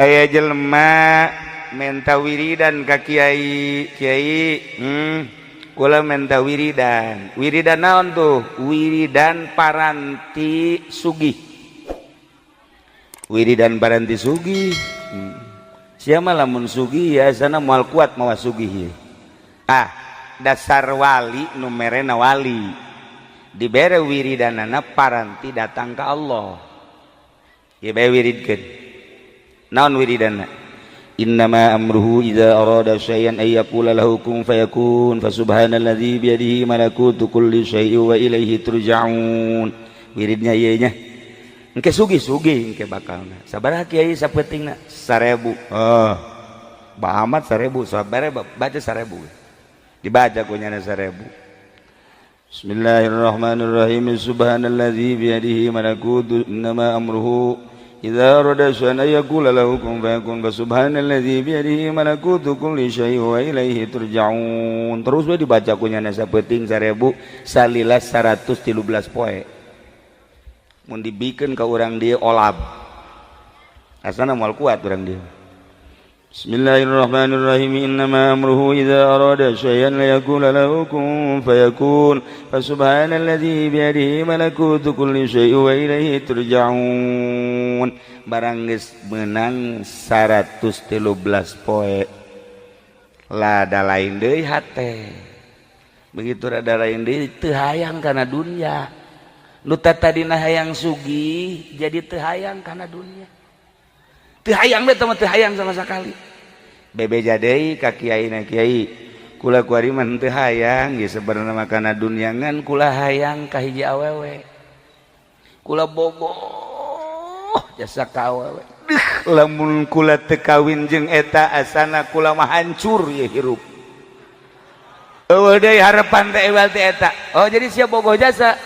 aya jelema menta wiridan ka kiai kula menta wiridan naon tuh wiridan paranti sugih wiridan paranti sugih siapa lamun sugih ya sana moal kuat mawa sugih dasar wali numerena wali dibere wiridanana paranti datang ke Allah ya bae wiridkeun naon wiridana innama amruhu idza arada syai'an ay yaqula lahu kun fayakun fasubhanalladzi biyadihi malakutu kulli syai'in wa ilaihi turja'un wiridnya ieu nya engke sugih-sugih engke bakalna sabaraha kiai sapentingna 1000 Mbah Ahmad 1000 sabare baca 1000 dibaca kunyana 1000 Bismillahirrahmanirrahim subhanalladzi biyadihi malakutu innama amruhu idza arada syai'an yaqula lahu kun fayakun subhanalladzi biyadihi malakutu kulli syai'in wa ilaihi turja'un terus we dibaca kunyana sapenting 1000 salila 113 poe mun dibikeun ka urang dieu olab asana moal kuat urang dieu Bismillahirrahmanirrahim innama amruhu idza arada syai'an yaqula lahu kun fayakun fasubhanalladzi biyadihi malakutu kulli syai'in wa ilaihi turja'un barang geus meunang 113 poe lada lain deui hate begitu rada lain deui teu hayang kana dunya nu tadina hayang sugih jadi teu hayang kana dunya teu hayang teh teu hayang sama sekali bebeja deui ka kiaina kiai kula kuari mah teu hayang ge sabarna mah kana dunya ngan kula hayang ka hiji awewe kula bogoh jasa ka awewe lamun kula teu kawin jeung eta asana kula mah hancur ye hirup eueuh deui harapan teh ewal teh eta oh jadi sia bogoh jasa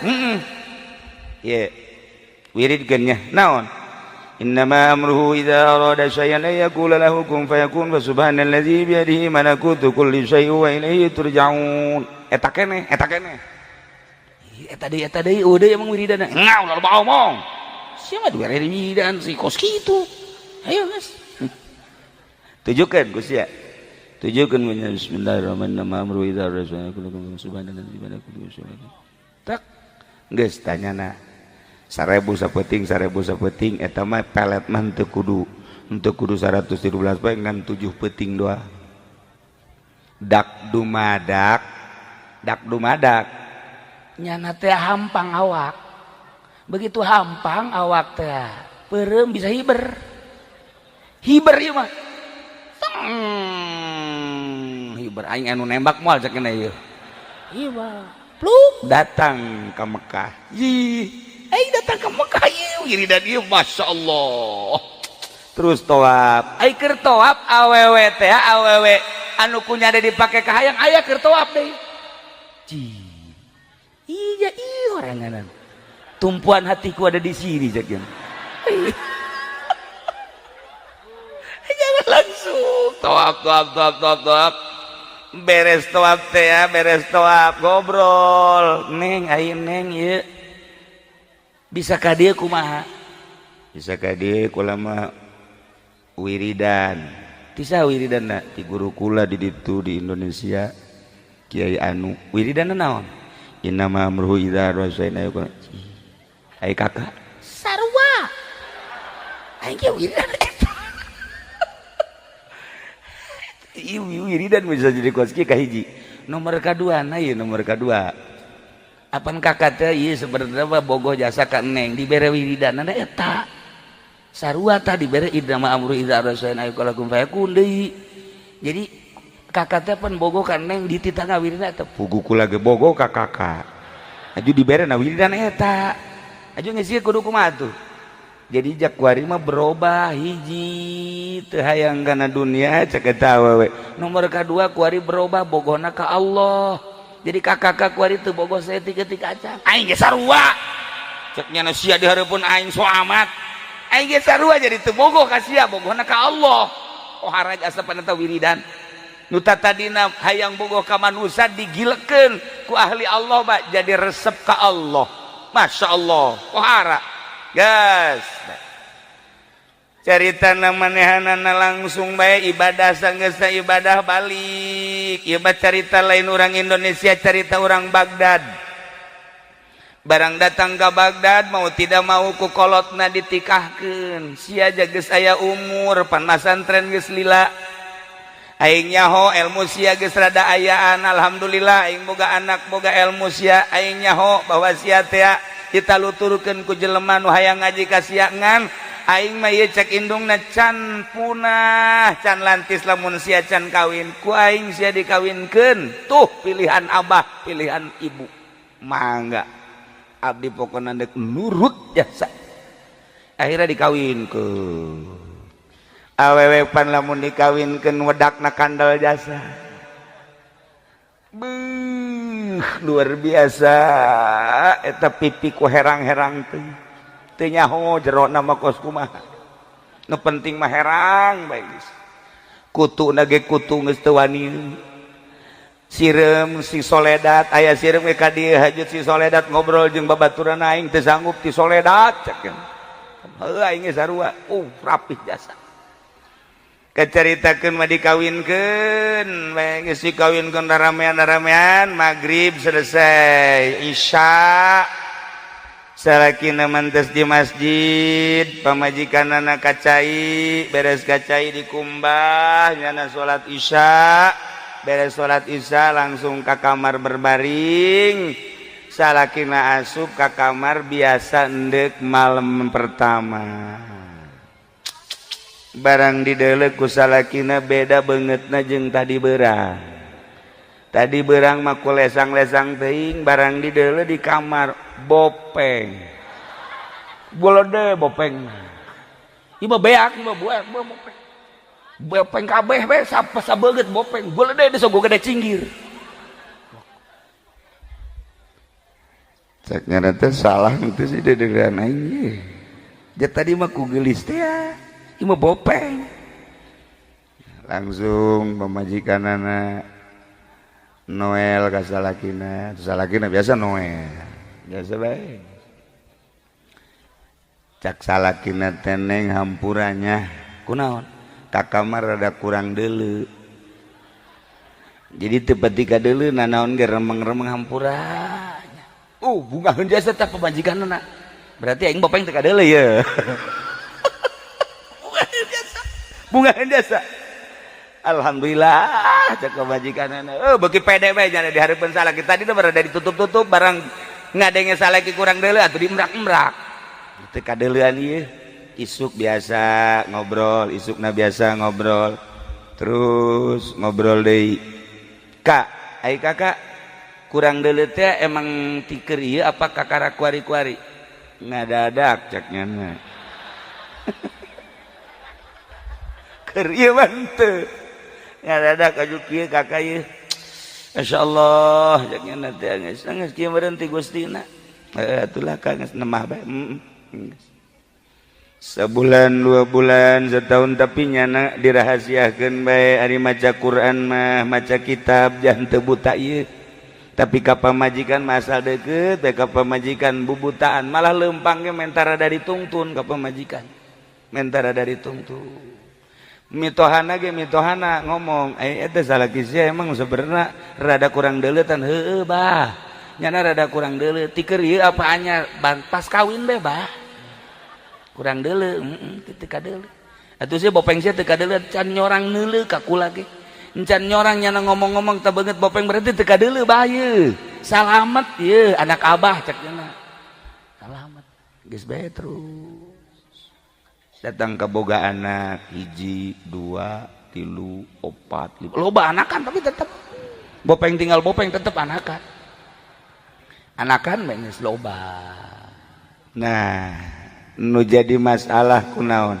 ye wiridkeun nya naon innama amruhu idza arada syai'an yaqula lahu kun fayakun fasubhanalladzi biyadihi malakutu kulli syai'in wa ilaihi turja'un eta keneh eta deui deui emang wiridana ngau ulah omong sia mah dibere wiridan si kos kitu ayo geus tujukeun ku sia tujukeun nya bismillahirrahmanirrahim amruhu idza arada syai'an yaqula lahu subhanalladzi biyadihi kulli syai'in tak geus tanyana 1000 sapeting eta mah pelet mah teu kudu 113 poe ngan 7 peuting doang dak dumadak nyana teh hampang awak begitu hampang awak teh peureum bisa hiber ieu mah hiber aing anu nembak moal cenah ieu mah pluk datang ke Mekah aing datang ke Mekah wiridan ieu masyaallah terus tawaf ai keur tawaf awewe teh awewe anu kunyana dipake ka hayang aya keur tawaf deui iya oranganan tumpuan hatiku ada di sini cekin jangan langsung tawaf beres tawaf teh beres tawaf ngobrol neng aing neng ieu bisa ka dieu kumaha bisa ka dieu kula mah wiridan tisa wiridanna ti guru kula di ditu di Indonesia Kiai Anu wiridanna naon innama amruhu idza rasaina yaqul ai kakak sarua aing ge wiridan ieu wiridan bisa jadi koski ka hiji nomor kadua na ieu nomor kadua apan kakak teh ieu sebenarnya bogoh jasa ka neng dibere wiridanna eta sarua tah dibere idama amru idza rasaina yaqulakum fayakun deui jadi kakak teh pan bogoh ka neng dititangna wiridanna eta pugu kula ge bogoh ka kakak aju dibere na wiridanna eta aju geus kudu kumaha tuh jadi jak kuari mah berubah hiji teu hayang kana dunia cek eta awewe nomor kadua kuari berubah bogohna ka Allah jadi kakak kuari teu bogoh saeutik-eutik acan aing ge sarua cek nya sia di hareupeun aing so amat aing ge sarua jadi teu bogoh ka sia bogohna ka Allah oh haraj asapan eta wiridan nu tadina hayang bogoh ka manusia digilekeun ku ahli Allah Pak jadi resep ka Allah masyaallah oh hara gas Carita manehanana langsung bae ibadah sanggesa ibadah balik. Ieu mah carita lain orang Indonesia, carita orang Baghdad. Barang datang ke Baghdad mau tidak mau ku kolotna ditikahkeun. Sia aja geus aya umur pan masantren geus lila. Aing nyaho ilmu sia geus rada ayaan, alhamdulillah aing boga anak boga ilmu sia. Aing nyaho bahwa sia teh ditaluturkeun ku jelema nu hayang ngaji ka sia ngan aing mah ieu cek indungna can punah, can lantis lamun sia can kawin. Ku aing sia dikawinkeun. Tuh pilihan abah, pilihan ibu. Mangga abdi pokona dek nurut jasa. Akhirnya dikawinkeun. Awewe pan lamun dikawinkeun wedakna kandal jasa. Beuh, luar biasa eta pipi ku herang-herang teh. Teu nyaho jerona mah kos kumaha. Nu penting mah herang bae geus. Kutuna ge kutu geus teu wani. Sirem si Soledat aya sirem ge ka dieu hajut si Soledat ngobrol jeung babaturan aing teu sanggup ti Soledat cek. Heuh aing ge sarua. Rapih jasa. Kacaritakeun mah dikawinkeun, bae geus dikawinkeun ramean magrib selesai, isya salakina mantes di masjid, pamajikanana kacai, beres kacai dikumbah, nyana salat isya, beres salat isya langsung ka kamar berbaring. Salakina asup ka kamar biasa endek malam pertama. Barang dideuleu ku salakina beda beungeutna jeung tadi beurang. Tadi beurang mah ku lesang-lesang teuing, barang dideuleu di kamar bopeng. Bolode bopeng. Ieu mah beak, ieu mah buak, bopeng. Bopeng kabeh we sabeget bopeng. Bolode deus go gede cinggir. Cek ngaran teh salah teh si dedeuran aing ye. Ja tadi mah ku geulis teh ya. Ima bopeng langsung pemajikanana Noel ka salakina biasa Noel biasa bae cak salakina teneng hampurannya kunaon ka kamar rada kurang deuleu jadi teu pati ka deuleu nanaon ge remeng-remeng hampurannya bungaheun jasa tah pemajikanana berarti aing bopeng teu ka deuleu ye bungaheun jasa. Alhamdulillah cek majikanana. Beuki pede we nya di hareupeun salaki tadi teh berada ditutup-tutup barang ngadenge salaki kurang deuleu atuh diemrak-emrak. Teu kadeuleuan ieu. Isuk biasa ngobrol, isukna biasa ngobrol. Terus ngobrol deui. Kak, ai kakak kurang deuleu teh emang tikeur ieu apa kakara kuari-kuari? Ngadadak cek nyana. Ieu mah teu ngadadak aju kieu kakak ieu masyaallah jeung nya teh geus kieu meureun ti Gustina atulah ka geus nemah bae sebulan 2 bulan setahun tapi nyana dirahasiakeun bae ari maca Quran mah maca kitab jangan teu buta ieu tapi ka pamajikan mah asal deukeut bae ka pamajikan bubutaan malah leumpang ge mentara dari tungtun ka pamajikan mentara dari tungtun mitohana ge mitohana ngomong eta salaki sia emang sebenarnya rada kurang deuleu tan heueuh bah nyana rada kurang deuleu tikeur ieu apa anyar pas kawin be bah kurang deuleu teu ka deuleu atuh sia bopeng sia teu ka deuleu can nyorang neuleu ka kula ge can nyorang nyana ngomong-ngomong teu beungeut bopeng berarti teu ka deuleu bah ieu salamet ieu anak abah cek nyana salamet geus bae terus datang ke boga anak 1, 2, 3, 4, 5 loba anakan tapi tetep bopeng tinggal bopeng tetep anakan benes loba. Nah nu jadi masalah kunaon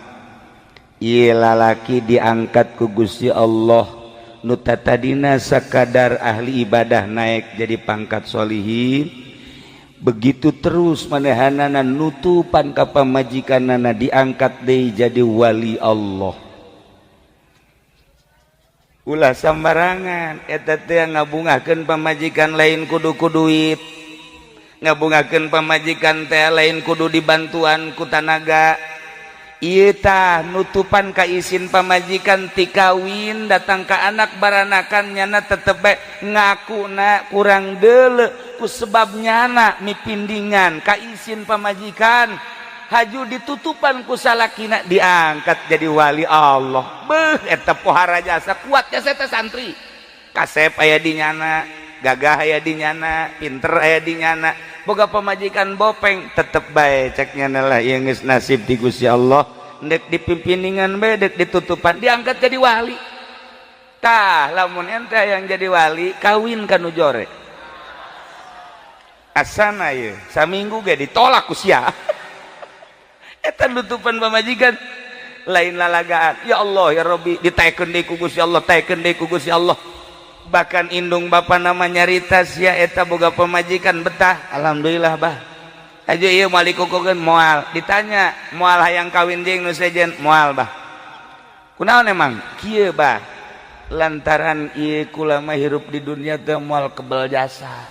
ieu lalaki diangkat ku Gusti Allah nu tadina sakadar ahli ibadah naik jadi pangkat sholihin begitu terus manehanana nutupan ka pamajikanana diangkat deui jadi wali Allah. Ulah sambarangan eta teh ngabungakeun pamajikan lain kudu ku duit. Ngabungakeun pamajikan teh lain kudu dibantuan ku tanaga. ieu tah nutupan ka izin pamajikan ti kawin datang ka anak baranakan nyana tetep bae ngakuna kurang deuleu ku sebab nyana mipindingan ka izin pamajikan haju ditutupan ku salakina diangkat jadi wali Allah. Beuh eta pohara jasa kuat jasa eta santri kasep aya di nyana, gagah aya di nyana, pinter aya di nyana, boga pamajikan bopeng tetep bae cek nyana lah ieu geus nasib di Gusti Allah dek dipimpiningan bae dek ditutupan diangkat jadi wali. Tah lamun ente yang jadi wali kawin kanu jore asana ieu saminggu ge ditolak ku sia eta tutupan pamajikan lain lalagaan ya Allah ya Rabbi ditaekeun deui ku Gusti Allah taekeun deui ku Gusti Allah. Bahkan indung bapa nama nyarita sia eta boga pemajikan betah alhamdulillah bah aja ieu moal dikukukeun moal ditanya moal hayang kawin jeung nu sejen moal bah kunaon emang kieu bah lantaran ieu kula mah hirup di dunia teh moal kebal jasa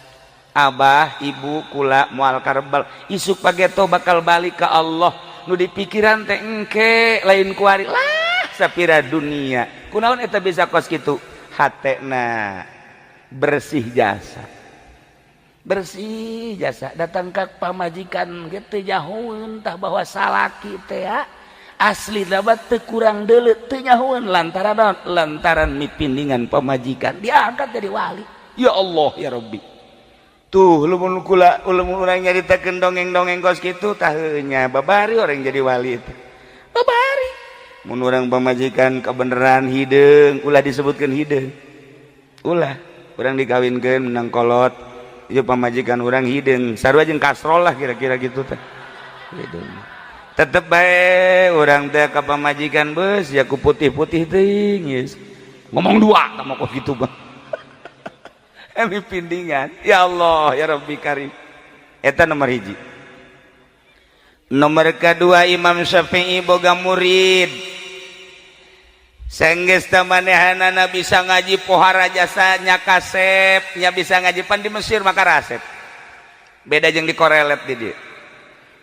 abah ibu kula moal karebal isuk pageto bakal balik ka Allah nu dipikiran teh engke lain kuari lah sapira dunia kunaon eta bisa kos kitu hatena bersih jasa datang ke pamajikan gitu nyahueun tah bahwa salaki teh asli dapat teu kurang deuleu teu nyahueun lantaran mipindingan pamajikan diangkat jadi wali. Ya Allah ya Rabbi tuh lamun urang nyaritakeun dongeng-dongeng kos kitu tah nya babari orang jadi wali teh babari. Mun urang pamajikan kebenaran hideung ulah disebutkeun hideung ulah urang dikawinkeun menang kolot ieu pamajikan urang hideung sarua jeung kasrol lah kira-kira gitu teh hideung tetep bae urang teh ka pamajikan beus ya ku putih-putih teuing geus ngomong dua tah kos kitu bang emi pindingan ya Allah ya Rabbi karim eta nomor hiji. Nomor kedua Imam Syafi'i boga murid senggeus teh manehanana bisa ngaji pohara jasa nya kasep nya bisa ngaji pan di Mesir maka rasep beda jeung di korelet di dieu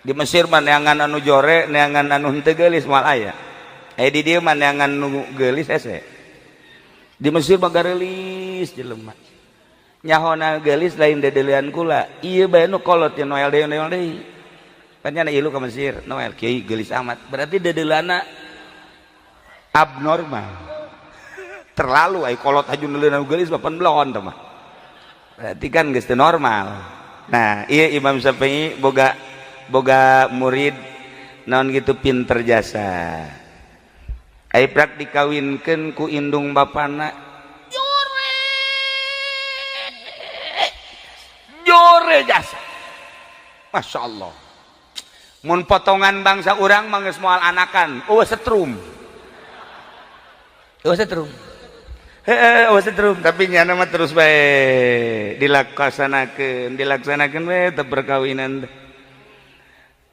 di Mesir mah neangan anu jore neangan anu henteu geulis moal aya di dieu mah neangan nu geulis hese di Mesir mah gareulis jelema nyahona geulis lain dedeulean kula ieu bae nu kolot nya Noel deui panjana ilu ke Mesir Noel kiai gelis amat berarti dedelana abnormal terlalu ay kolot aju neuleunan gelis papan blon teh mah berarti kan geus teu normal. Nah ieu Imam Syafi'i boga murid naon gitu pinter jasa ai prak dikawinkeun ku indung bapana jore jasa Masya Allah. Mun potongan bangsa urang mah geus moal anakan setrum tapi nyana mah terus bae dilaksanakeun we teh perkawinan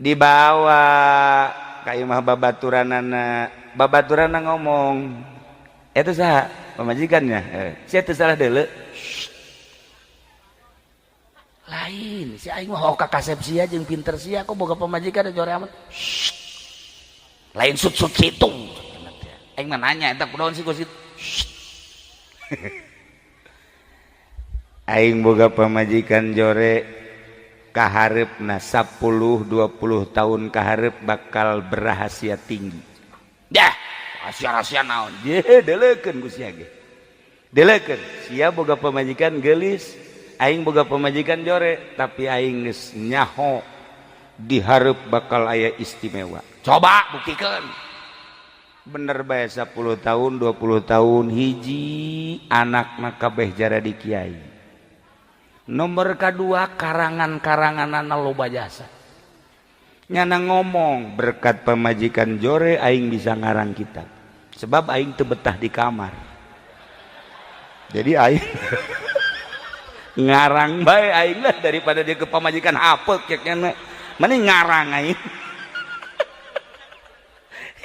dibawa ka imah babaturanna ngomong eta saha pamajikannya sia teu salah deuleu lain si aing mah ka kasep sia jeung pinter sia kok boga pamajikan jore amat lain sut-sut situng aing mah nanya eta kunaon sih kusit aing boga pamajikan jore kahareupna 10-20 tahun kahareup bakal berahasia tinggi dah rahasia naon ye deleukeun ku sia ge deleukeun sia boga pamajikan geulis aing boga pamajikan jore tapi aing geus nyaho dihareup bakal aya istimewa coba buktikan bener bae 10 tahun 20 tahun hiji anakna kabeh jadi kiai. Nomor kedua karangan-karanganana loba jasa nyana ngomong berkat pamajikan jore aing bisa ngarang kitab sebab aing teu betah di kamar jadi aing ngarang bae aing lah daripada dia ke pamajikan hapek keknya mending ngarang aing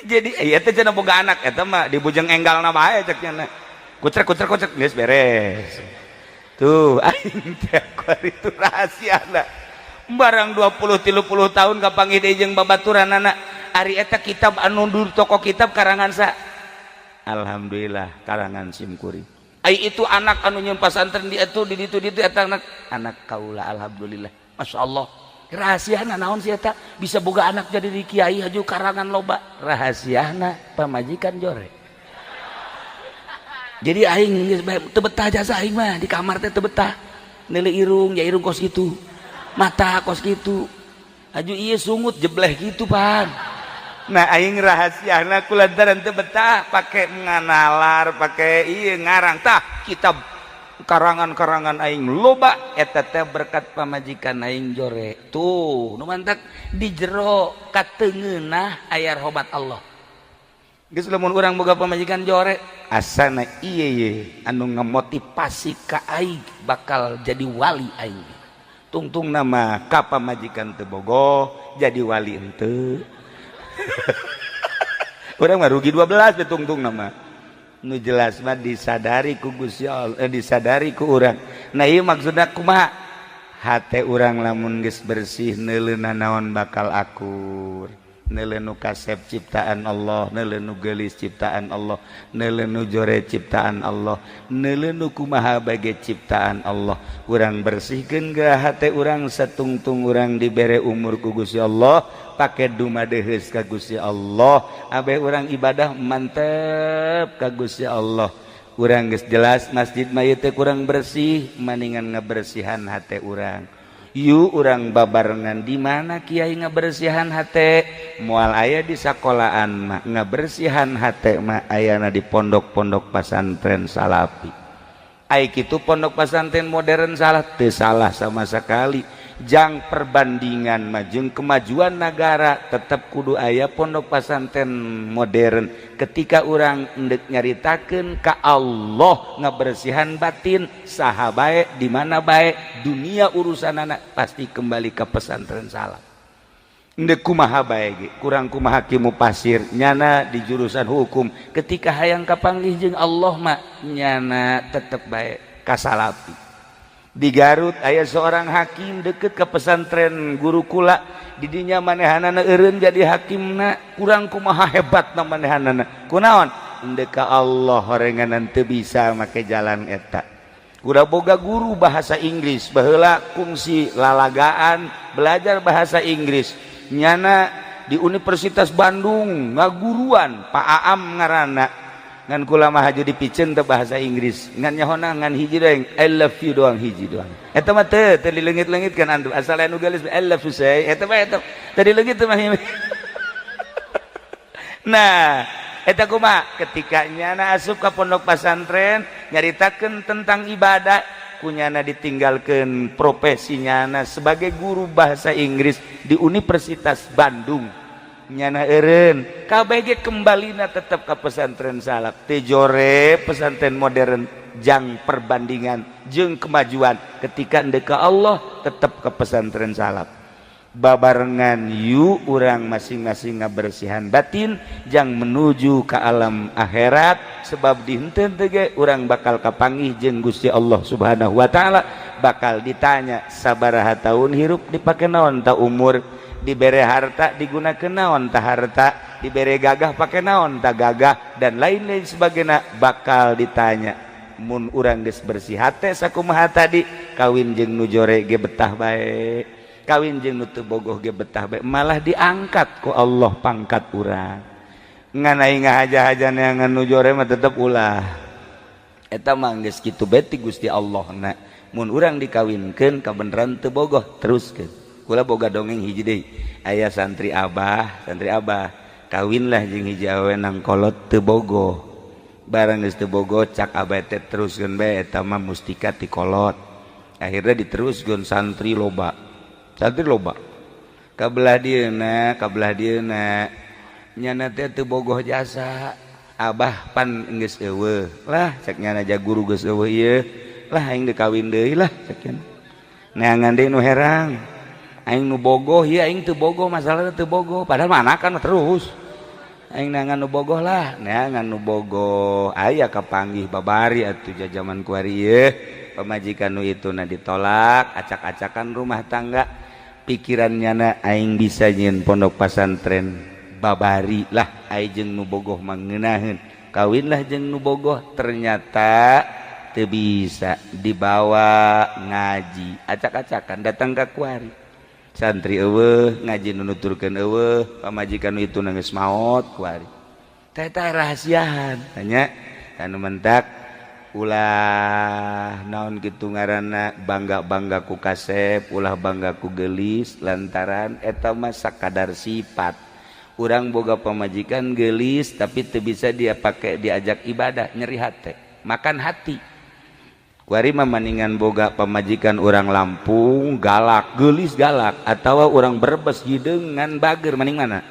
jadi eta cenah boga anak eta mah di bujeng enggalna bae ceknya kucrek geus beres tuh aing teh kuari itu rahasiana barang 20-30 tahun kapanggih deui jeung babaturanana ari eta kitab anu dur toko kitab karangan sa alhamdulillah karangan Simkuring ai itu anak anu nyeun pasantren di itu di ditu eta anak kaula alhamdulillah masyaallah rahasiana naon si eta bisa boga anak jadi di kiai haju karangan loba rahasiana pamajikan jore jadi aing teu betah jasa aing mah di kamar teh teu betah neule irung ya irung kos kitu mata kos kitu haju ieu sungut jebleh kitu pan nah aing rahasiana kulantaran teu betah pake nganalar pake ieu ngarang tah kitab karangan-karangan aing loba eta teh berkat pamajikan aing jore tuh nu mantak di jero kateungeunah aya rahmat Allah geus lamun urang boga pamajikan jore asana ieu ye anu ngamotivasi ka aing bakal jadi wali aing tungtung nama ka pamajikan teu bogoh jadi wali henteu urang mah rugi 12 teh tungtung nama nu jelas mah disadari ku Gusti Allah disadari ku urang nah ieu maksudna kumaha hate urang lamun geus bersih neuleuna naon bakal akur neuleun nu kasep ciptaan Allah neuleun nu geulis ciptaan Allah neuleun nu jore ciptaan Allah neuleun nu kumaha bage ciptaan Allah urang bersihkeun ge hate urang satungtung urang dibere umur ku Gusti Allah pake dumadeheus ka Gusti Allah abe urang ibadah mantep ka Gusti Allah urang geus jelas masjid mah ieu teh kurang bersih maningan ngabersihan hate urang yu urang babarengan di mana kiai ngabersihan hate moal aya di sakolahan mah ngabersihan hate mah ayana di pondok-pondok pesantren salafi ai kitu pondok pesantren modern salah teu salah sama sekali jang perbandingan majeng kemajuan negara tetap kudu aya pondok pesantren modern ketika orang endek nyaritakeun ka Allah ngabersihan batin saha bae di mana bae dunia urusanana pasti kembali ke pesantren salaf endek kumaha bae ge kurang kumaha kimu pasir nyana di jurusan hukum ketika hayang kapanggih jeung Allah mah nyana tetep bae ka salafi di Garut aya seorang hakim deket ke pesantren gurukula didinya manehanana eureun jadi hakimna kurang kumaha hebatna manehanana kunaon endek ka Allah horenganan teu bisa make jalan eta udah boga guru bahasa Inggris baheula kungsi lalagaan belajar bahasa Inggris nyana di Universitas Bandung ngaguruan Pak Aam ngaranna ngan kula mah haju dipicen teh bahasa Inggris ngan nyahona ngan hiji doang I love you doang hiji doang eta mah teu dileungit-leungitkeun antum asal anu gelis I love you say eta mah eta tadi leungit teh mah nah eta kumaha ketika nyana asup ka pondok pesantren nyaritakeun tentang ibadah kunyana ditinggalkeun profesi nyana sebagai guru bahasa Inggris di Universitas Bandung nyana eureun kabeh ge kembalina tetep ka pesantren salaf teu jore pesantren modern jang perbandingan jeung kemajuan ketika endek ka Allah tetep ka pesantren salaf babarengan yu urang masing-masing ngabersihan batin jang menuju ka alam akhirat sebab di henteu teh ge urang bakal kapanggih jeung Gusti Allah Subhanahu wa taala bakal ditanya sabaraha taun hirup dipake naon ta umur dibere harta digunakeun naon tah harta dibere gagah pake naon tah gagah dan lain-lain sebagainya bakal ditanya mun urang geus bersih hate sakumaha tadi kawin jeung nu jore ge betah bae kawin jeung nu teu bogoh ge betah bae malah diangkat ku Allah pangkat urang ngan aing ngahaja-hajana ngan nu jore mah tetep ulah eta mah geus kitu bae ti Gusti Allahna mun urang dikawinkeun kabeneran teu bogoh teruskeun kula boga dongeng hiji deui aya santri abah kawinlah jeung hiji awewe nang kolot teu bogoh barang geus teu bogoh cak abah teh teruskeun bae eta mah mustika ti kolot akhirnya diteruskeun santri loba kabelah dieuna nyana teh teu bogoh jasa abah pan geus eueuh lah cek nyana ja guru geus eueuh ieu lah aing dikawin deui lah cek nyana neangan deui nu herang aing nu bogoh ya aing teu bogoh masalahna teu bogoh padahal mah anakan terus aing nangan nu bogoh lah nangan nu bogoh aya kapanggih babari atuh jajaman kuari ieu pamajikan nu ituna ditolak acak-acakan rumah tangga pikirannya na aing bisa nyeun pondok pesantren babari lah ai jeung nu bogoh mangeunaheun kawinlah jeung nu bogoh ternyata teu bisa dibawa ngaji acak-acakan datang ka kuari santri eueuh ngaji nu nuturkeun eueuh pamajikan itu nangis maot kuari teh rahasiahan tanya anu mentak ulah naon kitu ngaranna bangga ku kasep ulah bangga ku geulis lantaran eta mah sakadar sifat urang boga pamajikan geulis tapi teu bisa dia pake diajak ibadah nyeri hate makan hati kuari mah maningan boga pamajikan urang Lampung galak geulis galak atawa urang Brebes hideung ngan bager maning mana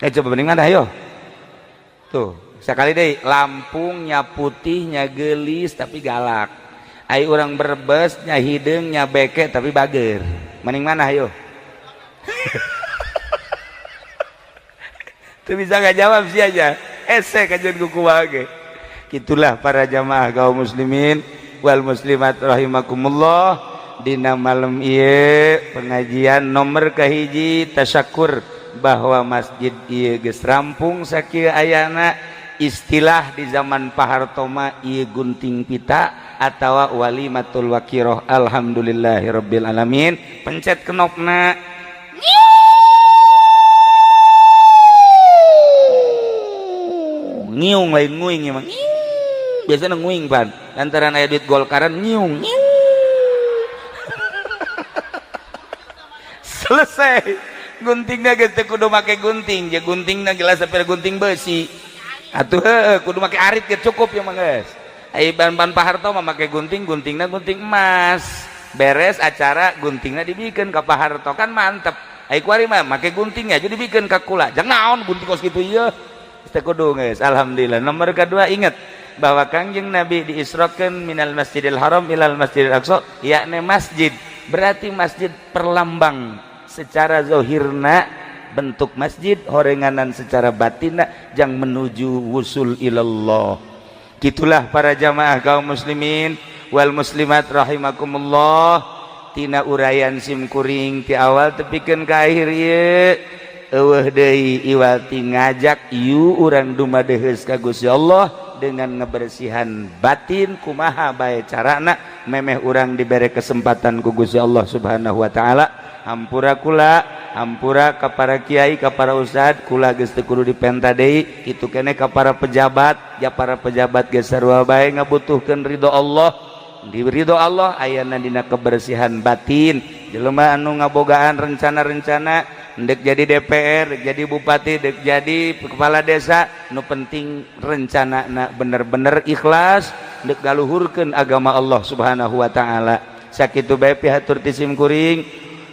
coba maning mana ayo tuh sekali deh Lampung nya putih nya geulis tapi galak ai urang Brebes nya hideung nya beke tapi bager maning mana ayo tuh bisa gak jawab sih aja ese kajian kuku wage itulah para jamaah kaum muslimin wal muslimat rahimakumullah dina malam ieu pengajian nomor kahiji tasyakur bahwa masjid ieu geus rampung sakieu ayana istilah di zaman Pak Harto mah ieu gunting pita atawa walimatul waqiroh alhamdulillahirabbil alamin pencet knopna ngiung lain nguing emang biasanya nguing pan lantaran aya duit golkaran ngiung selesai guntingna geus teu kudu make gunting ya guntingna geus saper gunting besi atuh kudu make arit ge cukup ya mah geus ai ban-ban Pak Harto mah make gunting guntingna gunting emas beres acara guntingna dibikeun ka Pak Harto kan mantep ai kuari mah make guntingnya jadi dibikeun ka kula jangan naon gunting kos kitu ieu teu kudu geus alhamdulillah nomor kedua ingat bahwa kangjeng Nabi diisrokeun minal masjidil haram ilal masjidil aqsa yakni masjid berarti masjid perlambang secara zahirna bentuk masjid horenganan secara batinna jang menuju wusul ilallah gitulah para jamaah kaum muslimin wal muslimat rahimakumullah tina urayan simkuring ti awal tepikeun ka akhir ieu eueuh deui iwati ngajak ieu urang dumadeheus ka Gusti Allah dengan ngebersihan batin kumaha bae carana memeh urang dibere kesempatan ku Gusti Allah Subhanahu wa taala hampura kula hampura ka para kiai ka para ustad kula geus teu kudu dipenta deui kitu keneh ka para pejabat ya para pejabat geus sarua bae ngabutuhkeun ridho Allah di ridho Allah ayana dina kebersihan batin jelema anu ngabogaan rencana-rencana dek jadi DPR, dek jadi bupati, dek jadi kepala desa nu penting rencana bener-bener ikhlas dek galuhurkeun agama Allah Subhanahu wa taala sakitu bae pihatur ti simkuring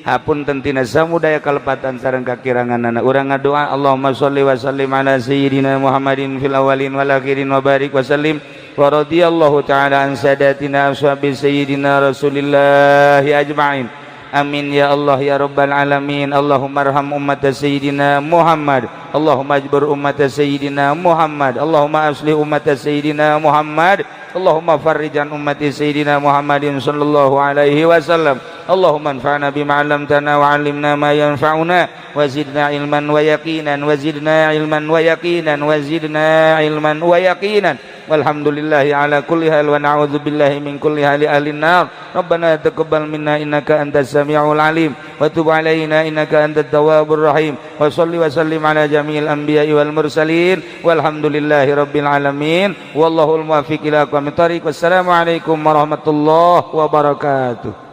hapun tentina samudaya kalepatan sareng kakiranganana urang ngadoa Allahumma sholli wa sallim ala sayyidina Muhammadin fil awwalin wal akhirin wa barik wa sallim wa radhiyallahu ta'ala an sadatina ashabi sayyidina rasulillahi ajma'in amin ya Allah ya rabbal alamin Allahumma arham ummat sayyidina Muhammad Allahumma ajbur ummat sayyidina Muhammad Allahumma aslih ummat sayyidina Muhammad Allahumma farrijan ummati sayyidina Muhammadin sallallahu alaihi wasallam Allahumma anfa'na bima 'allamtana wa 'allimna ma yanfa'una wa zidna ilman wa yaqinan wa zidna ilman wa yaqinan wa zidna ilman wa yaqinan walhamdulillahi ala kulli hal wa na'udzu billahi min kulli hali ahli nar rabbana taqabbal minna innaka antas samiul alim wa tub alaina innaka antat tawwabur rahim wa shalli wa sallim ala jami'il anbiya'i wal mursalin walhamdulillahi rabbil alamin wallahul muwaffiq ila aqwamit thariq wassalamu alaikum warahmatullahi wabarakatuh.